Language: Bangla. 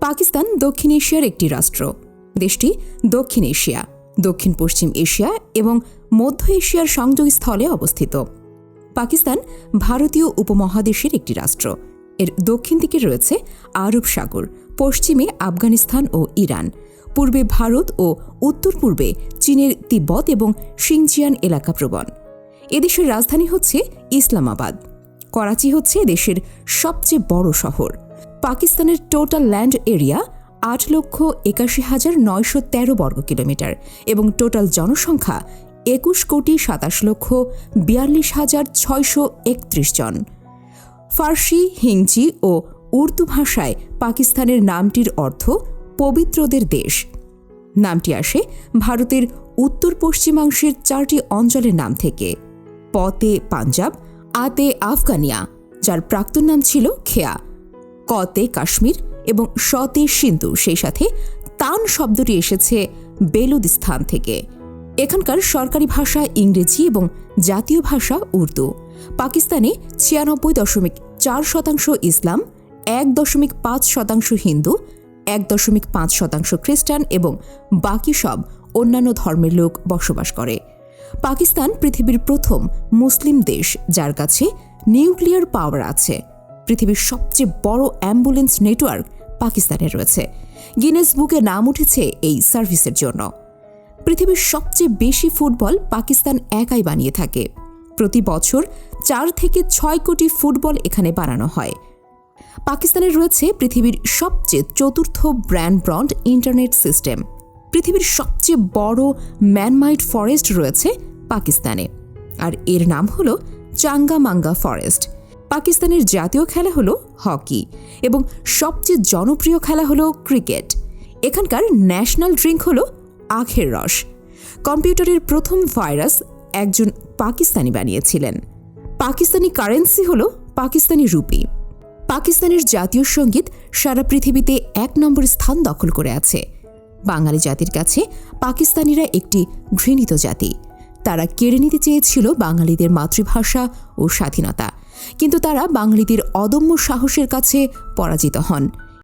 পাকিস্তান দক্ষিণ এশিয়ার একটি রাষ্ট্র। দেশটি দক্ষিণ এশিয়া, দক্ষিণ পশ্চিম এশিয়া এবং মধ্য এশিয়ার সংযোগস্থলে অবস্থিত। পাকিস্তান ভারতীয় উপমহাদেশের একটি রাষ্ট্র। এর দক্ষিণ দিকে রয়েছে আরব সাগর, পশ্চিমে আফগানিস্তান ও ইরান, পূর্বে ভারত ও উত্তর পূর্বে চীনের তিব্বত এবং সিনজিয়াং এলাকা প্রবণ। এদেশের রাজধানী হচ্ছে ইসলামাবাদ। করাচি হচ্ছে দেশের সবচেয়ে বড় শহর। পাকিস্তানের টোটাল ল্যান্ড এরিয়া 8,81,913 বর্গ কিলোমিটার এবং টোটাল জনসংখ্যা 21,42,631 জন। ফার্সি, হিংজি ও উর্দু ভাষায় পাকিস্তানের নামটির অর্থ পবিত্রদের দেশ। নামটি আসে ভারতের উত্তর পশ্চিমাংশের 4টি অঞ্চলের নাম থেকে: পতে পাঞ্জাব, আতে আফগানিয়া, যার প্রাক্তন নাম ছিল খেয়া, কতে কাশ্মীর এবং শতে সিন্ধু। সেই সাথে তান শব্দটি এসেছে বেলুদিস্তান থেকে। এখানকার সরকারি ভাষা ইংরেজি এবং জাতীয় ভাষা উর্দু। পাকিস্তানে 96.4% ইসলাম, 1.5% হিন্দু, 1.5% খ্রিস্টান এবং বাকি সব অন্যান্য ধর্মের লোক বসবাস করে। পাকিস্তান পৃথিবীর প্রথম মুসলিম দেশ যার কাছে নিউক্লিয়ার পাওয়ার আছে। পৃথিবীর সবচেয়ে বড় অ্যাম্বুলেন্স নেটওয়ার্ক পাকিস্তানে রয়েছে। গিনেস বুকে নাম উঠেছে এই সার্ভিসের জন্য। পৃথিবীর সবচেয়ে বেশি ফুটবল পাকিস্তান একাই বানিয়ে থাকে। প্রতি বছর 4 থেকে 6 কোটি ফুটবল এখানে বানানো হয়। পাকিস্তানের রয়েছে পৃথিবীর সবচেয়ে চতুর্থ ব্রড ইন্টারনেট সিস্টেম। পৃথিবীর সবচেয়ে বড় ম্যানমাইড ফরেস্ট রয়েছে পাকিস্তানে, আর এর নাম হল চাঙ্গামাঙ্গা ফরেস্ট। পাকিস্তানের জাতীয় খেলা হলো হকি এবং সবচেয়ে জনপ্রিয় খেলা হলো ক্রিকেট। এখানকার ন্যাশনাল ড্রিঙ্ক হলো আখের রস। কম্পিউটারের প্রথম ভাইরাস একজন পাকিস্তানি বানিয়েছিলেন। পাকিস্তানি কারেন্সি হলো পাকিস্তানি রুপি। পাকিস্তানের জাতীয় সঙ্গীত সারা পৃথিবীতে 1 নম্বর স্থান দখল করে আছে। বাঙালি জাতির কাছে পাকিস্তানিরা একটি ঘৃণিত জাতি। তারা কেড়ে নিতে চেয়েছিল বাঙালিদের মাতৃভাষা ও স্বাধীনতা, কিন্তু তারা বাঙালিদের অদম্য সাহসের কাছে পরাজিত হন।